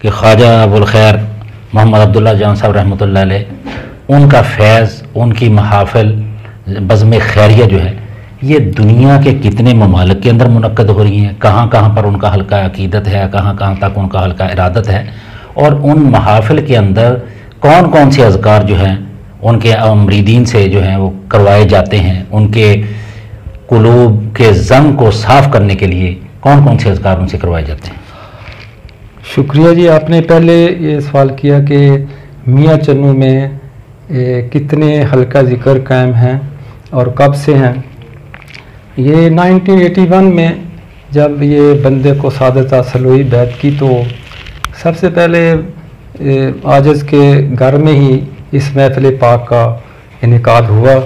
کہ خواجہ ابوالخیر محمد عبداللہ جان صاحب رحمۃ اللہ علیہ، ان کا فیض، ان کی محافل بزم خیریہ جو ہے یہ دنیا کے کتنے ممالک کے اندر منعقد ہو رہی ہیں، کہاں کہاں پر ان کا حلقہ عقیدت ہے، کہاں کہاں تک ان کا حلقہ ارادت ہے، اور ان محافل کے اندر کون کون سے اذکار جو ہیں ان کے مریدین سے جو ہیں وہ کروائے جاتے ہیں، ان کے قلوب کے زنگ کو صاف کرنے کے لیے کون کون سے اذکار ان سے کروائے جاتے ہیں؟ شکریہ جی، آپ نے پہلے یہ سوال کیا کہ میاں چنو میں کتنے حلقہ ذکر قائم ہیں اور کب سے ہیں۔ یہ 1981 میں جب یہ بندے کو سعادت حاصل ہوئی بیعت کی، تو سب سے پہلے عاجز کے گھر میں ہی اس محفل پاک کا انعقاد ہوا،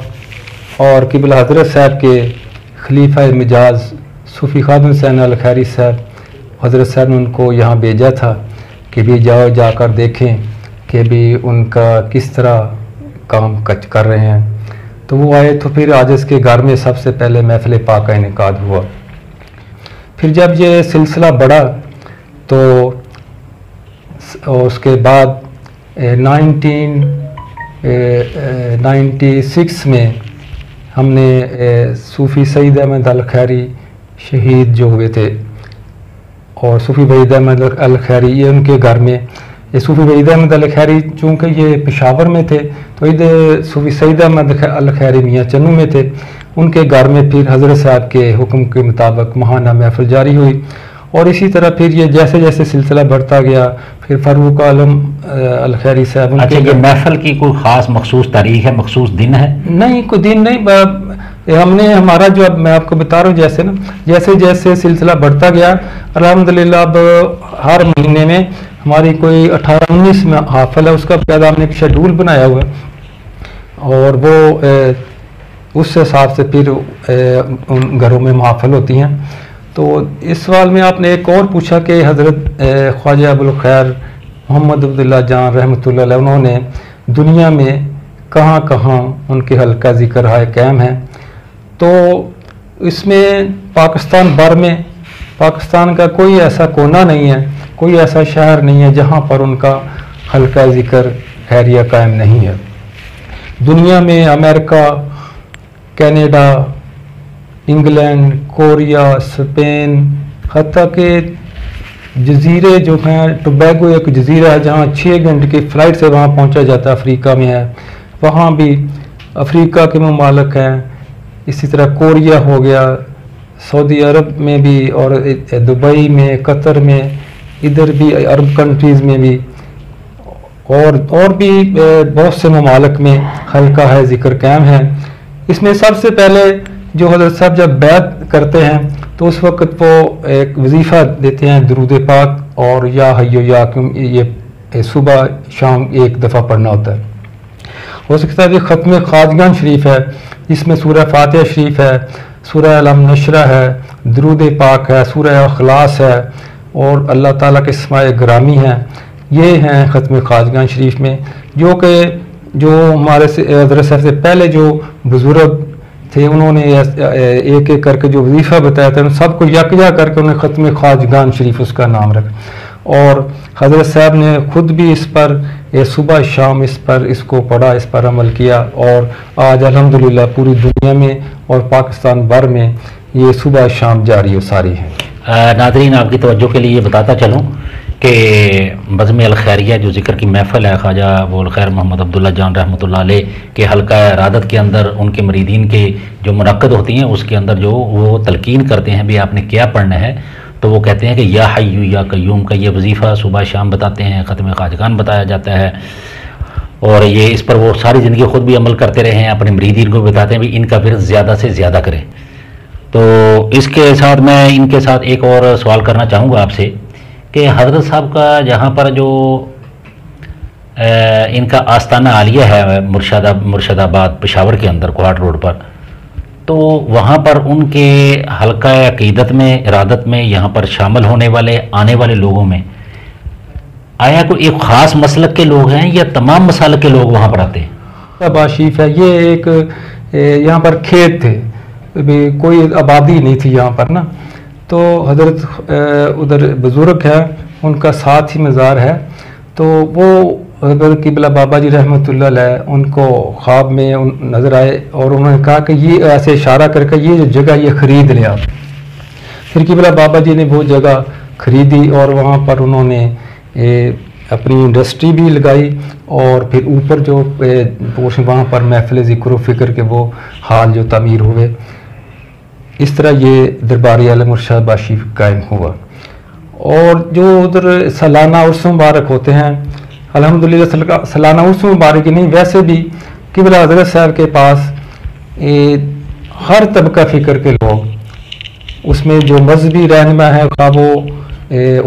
اور قبلہ حضرت صاحب کے خلیفہ مجاز صوفی خادم حسین الخیری صاحب، حضرت صاحب نے ان کو یہاں بھیجا تھا کہ بھی جاؤ، جا کر دیکھیں کہ بھی ان کا کس طرح کام کر رہے ہیں۔ تو وہ آئے، تو پھر عاجز کے گھر میں سب سے پہلے محفل پاک کا انعقاد ہوا۔ پھر جب یہ سلسلہ بڑھا تو اس کے بعد 1996 میں ہم نے صوفی سعید احمد الخیری شہید جو ہوئے تھے، اور صوفی وحید احمد الخیری یہ ان کے گھر میں، یہ صوفی وحید احمد الخیری چونکہ یہ پشاور میں تھے تو ادھر صوفی سعید احمد الخیری میاں چنو میں تھے، ان کے گھر میں پھر حضرت صاحب کے حکم کے مطابق ماہانہ محفل جاری ہوئی، اور اسی طرح پھر یہ جیسے جیسے سلسلہ بڑھتا گیا، پھر فاروق عالم الخیری صاحب۔ اچھا، یہ محفل کی کوئی خاص مخصوص تاریخ ہے، مخصوص دن ہے؟ نہیں، کوئی دن نہیں، ہم نے ہمارا جو اب میں آپ کو بتا رہا ہوں جیسے جیسے سلسلہ بڑھتا گیا، الحمدللہ اب ہر مہینے میں ہماری کوئی 18-19 محافل ہے، اس کا بعد ہم نے ایک شیڈول بنایا ہوا ہے، اور وہ اس حساب سے پھر ان گھروں میں محافل ہوتی ہیں۔ تو اس سوال میں آپ نے ایک اور پوچھا کہ حضرت خواجہ ابوالخیر محمد عبداللہ جان رحمۃ اللہ علیہ انہوں نے دنیا میں کہاں کہاں ان کے حلقہ ذکر ہائے قائم ہیں، تو اس میں پاکستان بھر میں، پاکستان کا کوئی ایسا کونا نہیں ہے، کوئی ایسا شہر نہیں ہے جہاں پر ان کا حلقہ ذکر خیریہ قائم نہیں ہے۔ دنیا میں امریکہ، کینیڈا، انگلینڈ، کوریا، اسپین، حتیٰ کہ جزیرے جو ہیں، ٹوبیگو ایک جزیرہ ہے جہاں 6 گھنٹے کی فلائٹ سے وہاں پہنچا جاتا ہے، افریقہ میں ہے، وہاں بھی افریقہ کے ممالک ہیں، اسی طرح کوریا ہو گیا، سعودی عرب میں بھی، اور دبئی میں، قطر میں، ادھر بھی عرب کنٹریز میں بھی، اور بھی بہت سے ممالک میں حلقہ ہے ذکر قائم ہے۔ اس میں سب سے پہلے جو حضرت صاحب جب بیعت کرتے ہیں تو اس وقت وہ ایک وظیفہ دیتے ہیں درود پاک اور یا حی یا قیوم، یہ صبح شام ایک دفعہ پڑھنا ہوتا ہے۔ ہو سکتا ہے کہ ختم خواجگان شریف ہے جس میں سورہ فاتحہ شریف ہے، سورہ علم نشرہ ہے، درود پاک ہے، سورہ اخلاص ہے، اور اللہ تعالیٰ کے اسماء گرامی ہیں، یہ ہیں ختم خواجگان شریف میں، جو ہمارے حضرت صاحب سے پہلے جو بزرگ تھے انہوں نے ایک ایک کر کے جو وظیفہ بتایا تھا، ان سب کو یکجا کر کے انہیں ختم خواجگان شریف اس کا نام رکھا، اور حضرت صاحب نے خود بھی اس پر صبح شام اس کو پڑھا، اس پر عمل کیا، اور آج الحمدللہ پوری دنیا میں اور پاکستان بھر میں یہ صبح شام جاری و ساری ہے۔ ناظرین، آپ کی توجہ کے لیے یہ بتاتا چلوں کہ بزم الخیریہ جو ذکر کی محفل ہے خواجہ ابوالخیر محمد عبداللہ جان رحمۃ اللہ علیہ کے حلقہ ارادت کے اندر ان کے مریدین کے جو منعقد ہوتی ہیں، اس کے اندر جو وہ تلقین کرتے ہیں بھی آپ نے کیا پڑھنا ہے، تو وہ کہتے ہیں کہ یا حی یا قیوم کا یہ وظیفہ صبح شام بتاتے ہیں، ختم خواجگان بتایا جاتا ہے، اور یہ اس پر وہ ساری زندگی خود بھی عمل کرتے رہے ہیں، اپنے مریدین کو بتاتے ہیں بھی ان کا ورد زیادہ سے زیادہ کریں۔ تو اس کے ساتھ میں ان کے ساتھ ایک اور سوال کرنا چاہوں گا آپ سے کہ حضرت صاحب کا جہاں پر جو ان کا آستانہ عالیہ ہے مرشد آباد پشاور کے اندر کوہاٹ روڈ پر، تو وہاں پر ان کے حلقہ عقیدت میں، ارادت میں، یہاں پر شامل ہونے والے آنے والے لوگوں میں آیا کوئی ایک خاص مسلک کے لوگ ہیں یا تمام مسالک کے لوگ وہاں پر آتے ہیں؟ باشیف ہے، یہ ایک یہاں پر کھیت تھے، کوئی آبادی نہیں تھی یہاں پر نا، تو حضرت ادھر بزرگ ہے ان کا ساتھ ہی مزار ہے. تو وہ حضرت قبلہ بابا جی رحمۃ اللہ علیہ ان کو خواب میں نظر آئے اور انہوں نے کہا کہ یہ ایسے اشارہ کر کے یہ جو جگہ یہ خرید لے آپ. پھر قبلہ بابا جی نے وہ جگہ خریدی اور وہاں پر انہوں نے اپنی انڈسٹری بھی لگائی اور پھر اوپر جو وہاں پر محفل ذکر و فکر کے وہ حال جو تعمیر ہوئے. اس طرح یہ درباری عالم ارشاد باشی قائم ہوا. اور جو ادھر سالانہ عرس مبارک ہوتے ہیں الحمدللہ سالانہ عرس مبارک نہیں ویسے بھی قبلہ حضرت صاحب کے پاس ہر طبقہ فکر کے لوگ اس میں جو مذہبی رہنما ہے خواہ وہ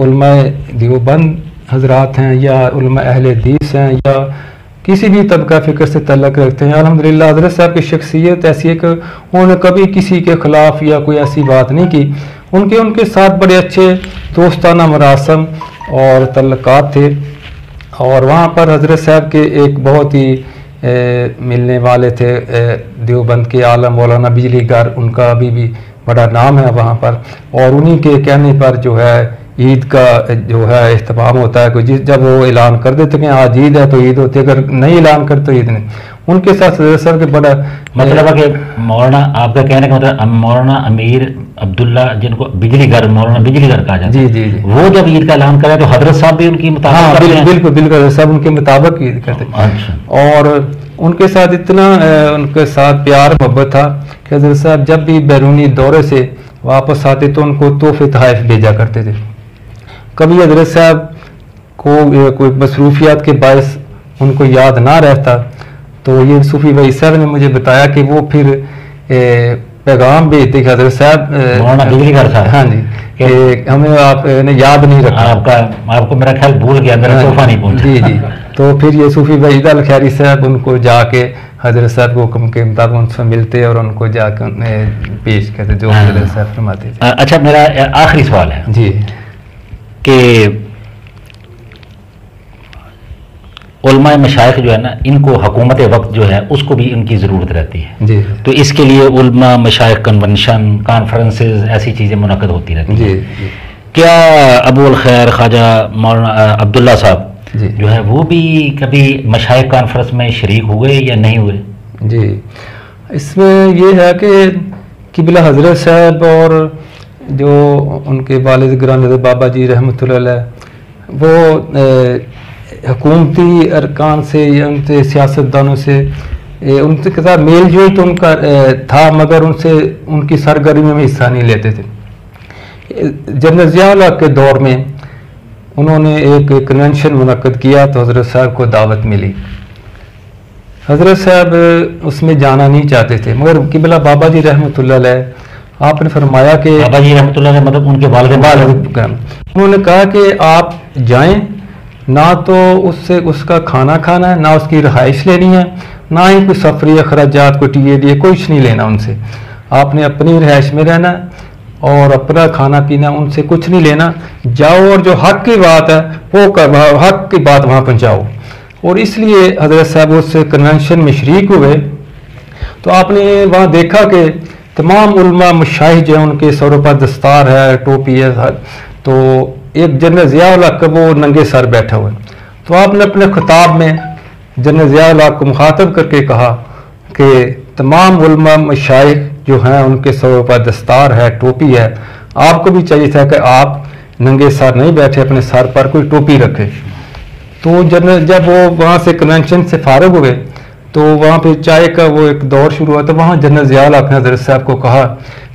علماء دیوبند حضرات ہیں یا علماء اہل حدیث ہیں یا کسی بھی طبقہ فکر سے تعلق رکھتے ہیں. الحمدللہ حضرت صاحب کی شخصیت ایسی ہے کہ انہوں نے کبھی کسی کے خلاف یا کوئی ایسی بات نہیں کی. ان کے ساتھ بڑے اچھے دوستانہ مراسم اور تعلقات تھے. اور وہاں پر حضرت صاحب کے ایک بہت ہی ملنے والے تھے دیوبند کے عالم مولانا بجلی گر، ان کا ابھی بھی بڑا نام ہے وہاں پر. اور انہی کے کہنے پر جو ہے عید کا جو ہے اہتمام ہوتا ہے. کوئی جب وہ اعلان کر دیتے کہ آج عید ہے تو عید ہوتی ہے، اگر نہیں اعلان کرتے تو عید نہیں. ان کے ساتھ حضرت صاحب کے بڑا مطلب ہے کہ مولانا آپ کا کہنے کا مطلب مولانا امیر عبداللہ جن کو بجلی گھر مولانا بجلی گھر کہا جاتا ہے، جی وہ جب عید کا اعلان کرے تو حضرت صاحب بھی ان کی مطابق بالکل سب ان کے مطابق عید کرتے. اور ان کے ساتھ اتنا ان کے ساتھ پیار محبت تھا کہ حضرت صاحب جب بھی بیرونی دورے سے واپس آتے تو ان کو تحفے تحائف بھیجا کرتے تھے. کبھی حضرت صاحب کو کوئی مصروفیات کے باعث ان کو یاد نہ رہتا تو یہ صوفی بھائی صاحب نے مجھے بتایا کہ وہ پھر پیغام بھیجتے کہ حضرت صاحب مولانا بجلی گھر صاحب، ہاں جی، کہ ہمیں آپ نے یاد نہیں رکھا، آپ کو میرا خیال بھول گیا، میرا تحفہ نہیں پہنچا. جی تو پھر یہ صوفی بھائی الخیری صاحب ان کو جا کے حضرت صاحب کو حکم کے مطابق ان سے ملتے اور ان کو جا کے پیش کرتے جو حضرت صاحب فرماتے. اچھا میرا آخری سوال ہے جی کہ علماء مشائخ جو ہے نا ان کو حکومت وقت جو ہے اس کو بھی ان کی ضرورت رہتی ہے جی. تو اس کے لیے علماء مشائخ کنونشن کانفرنسز ایسی چیزیں منعقد ہوتی رہتی ہیں. جی کیا ابو الخیر خواجہ مولانا عبداللہ صاحب جی جو ہے وہ بھی کبھی مشائخ کانفرنس میں شریک ہوئے یا نہیں ہوئے؟ جی اس میں یہ ہے کہ قبلہ حضرت صاحب اور جو ان کے والد گرامی حضرت بابا جی رحمۃ اللہ علیہ وہ حکومتی ارکان سے یا ان سے سیاستدانوں سے ان کے ساتھ میل جول تو ان کا تھا مگر ان سے ان کی سرگرمیوں میں حصہ نہیں لیتے تھے. جنرل ضیاء الحق کے دور میں انہوں نے ایک کنونشن منعقد کیا تو حضرت صاحب کو دعوت ملی. حضرت صاحب اس میں جانا نہیں چاہتے تھے مگر قبلہ بابا جی رحمۃ اللہ علیہ آپ نے فرمایا کہ بابا جی رحمۃ اللہ علیہ مطلب ان کے والد انہوں نے کہا کہ آپ جائیں، نہ تو اس کا کھانا کھانا ہے، نہ اس کی رہائش لینی ہے، نہ ہی کوئی سفری اخراجات کو ٹیے دیے کچھ نہیں لینا ان سے. آپ نے اپنی رہائش میں رہنا اور اپنا کھانا پینا ان سے کچھ نہیں لینا. جاؤ اور جو حق کی بات ہے وہ حق کی بات وہاں پہنچاؤ. اور اس لیے حضرت صاحب اس کنونشن میں شریک ہوئے تو آپ نے وہاں دیکھا کہ تمام علماء مشائخ جو ہیں ان کے سروں پر دستار ہے، ٹوپی ہے، تو ایک جنرل ضیاء الحق وہ ننگے سر بیٹھا ہوئے. تو آپ نے اپنے خطاب میں جنرل ضیاء الحق کو مخاطب کر کے کہا کہ تمام علماء مشائخ جو ہیں ان کے سروں پر دستار ہے، ٹوپی ہے، آپ کو بھی چاہیے تھا کہ آپ ننگے سر نہیں بیٹھے، اپنے سر پر کوئی ٹوپی رکھے. تو جب وہ وہاں سے کنونشن سے فارغ ہوئے تو وہاں پہ چائے کا وہ ایک دور شروع ہوا. تو وہاں جنرل ضیاء الحق نے حضرت صاحب کو کہا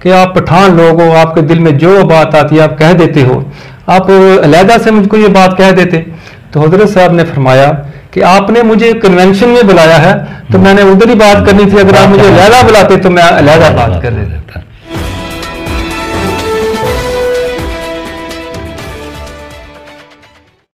کہ آپ پٹھان لوگ ہو، آپ کے دل میں جو بات آتی ہے آپ کہہ دیتے ہو، آپ علیحدہ سے مجھ کو یہ بات کہہ دیتے. تو حضرت صاحب نے فرمایا کہ آپ نے مجھے کنونشن میں بلایا ہے تو میں نے ادھر ہی بات کرنی تھی، اگر آپ مجھے علیحدہ بلاتے تو میں علیحدہ بات کر دیتا.